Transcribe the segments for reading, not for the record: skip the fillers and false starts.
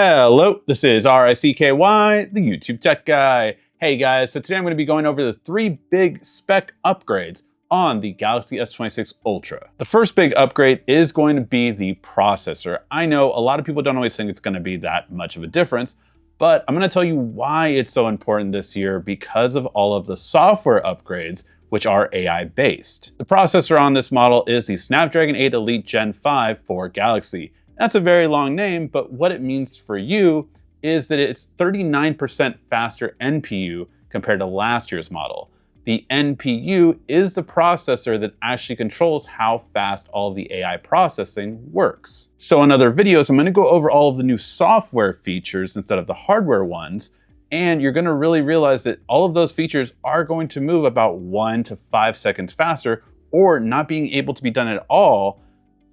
Hello, this is Ricky, the YouTube Tech Guy. Hey guys, so today I'm going to be going over the 3 big spec upgrades on the Galaxy S26 Ultra. The first big upgrade is going to be the processor. I know a lot of people don't always think it's going to be that much of a difference, but I'm going to tell you why it's so important this year because of all of the software upgrades, which are AI based. The processor on this model is the Snapdragon 8 Elite Gen 5 for Galaxy. That's a very long name, but what it means for you is that it's 39% faster NPU compared to last year's model. The NPU is the processor that actually controls how fast all of the AI processing works. So in other videos, I'm going to go over all of the new software features instead of the hardware ones, and you're going to really realize that all of those features are going to move about 1 to 5 seconds faster or not being able to be done at all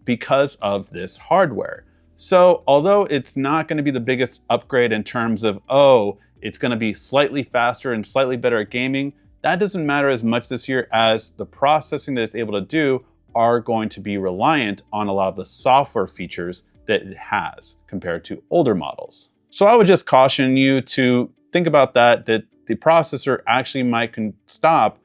because of this hardware. So although it's not going to be the biggest upgrade in terms of, oh, it's going to be slightly faster and slightly better at gaming, that doesn't matter as much this year as the processing that it's able to do are going to be reliant on a lot of the software features that it has compared to older models. So I would just caution you to think about that the processor actually might stop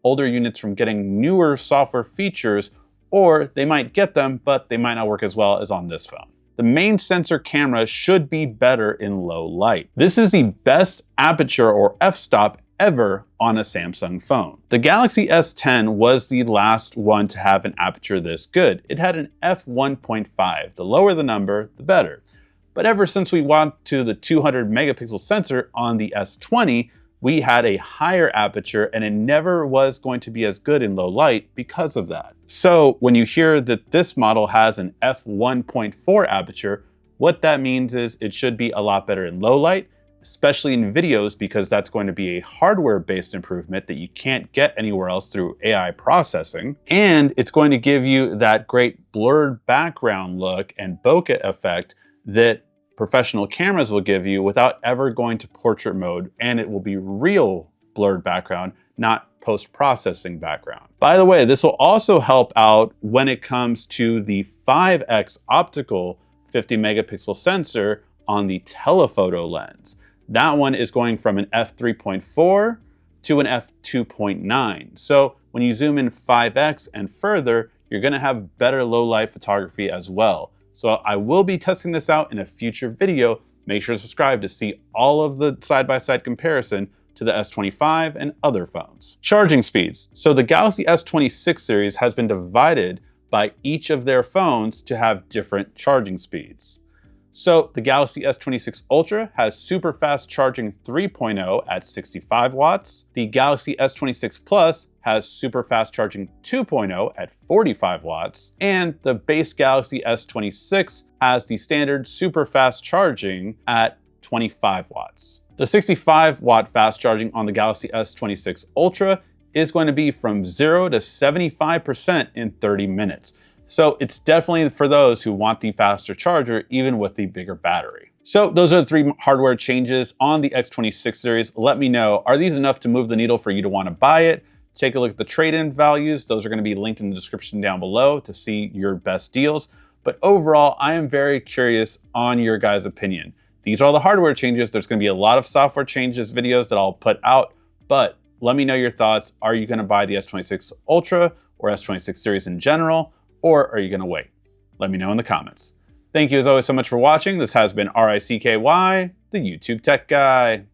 older units from getting newer software features, or they might get them, but they might not work as well as on this phone. The main sensor camera should be better in low light. This is the best aperture or f-stop ever on a Samsung phone. The Galaxy S10 was the last one to have an aperture this good. It had an f1.5. The lower the number, the better. But ever since we went to the 200 megapixel sensor on the S20, we had a higher aperture and it never was going to be as good in low light because of that. So when you hear that this model has an f1.4 aperture, what that means is it should be a lot better in low light, especially in videos, because that's going to be a hardware-based improvement that you can't get anywhere else through AI processing. And it's going to give you that great blurred background look and bokeh effect that professional cameras will give you without ever going to portrait mode, and it will be real blurred background, not post-processing background. By the way, this will also help out when it comes to the 5x optical 50 megapixel sensor on the telephoto lens. That one is going from an f3.4 to an f2.9. So when you zoom in 5x and further, you're going to have better low light photography as well. So I will be testing this out in a future video. Make sure to subscribe to see all of the side-by-side comparison to the S25 and other phones. Charging speeds. So the Galaxy S26 series has been divided by each of their phones to have different charging speeds. So the Galaxy S26 Ultra has super fast charging 3.0 at 65 watts. The Galaxy S26 Plus has super fast charging 2.0 at 45 watts. And the base Galaxy S26 has the standard super fast charging at 25 watts. The 65 watt fast charging on the Galaxy S26 Ultra is going to be from 0 to 75% in 30 minutes. So it's definitely for those who want the faster charger, even with the bigger battery. So those are the 3 hardware changes on the X26 series. Let me know, are these enough to move the needle for you to want to buy it? Take a look at the trade-in values. Those are going to be linked in the description down below to see your best deals. But overall, I am very curious on your guys' opinion. These are all the hardware changes. There's going to be a lot of software changes videos that I'll put out, but let me know your thoughts. Are you going to buy the S26 Ultra or S26 series in general? Or are you going to wait? Let me know in the comments. Thank you as always so much for watching. This has been Ricky, the YouTube Tech Guy.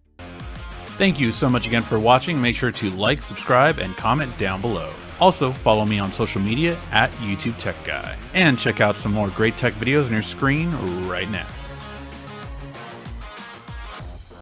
Thank you so much again for watching. Make sure to like, subscribe, and comment down below. Also, follow me on social media at YouTube Tech Guy. And check out some more great tech videos on your screen right now.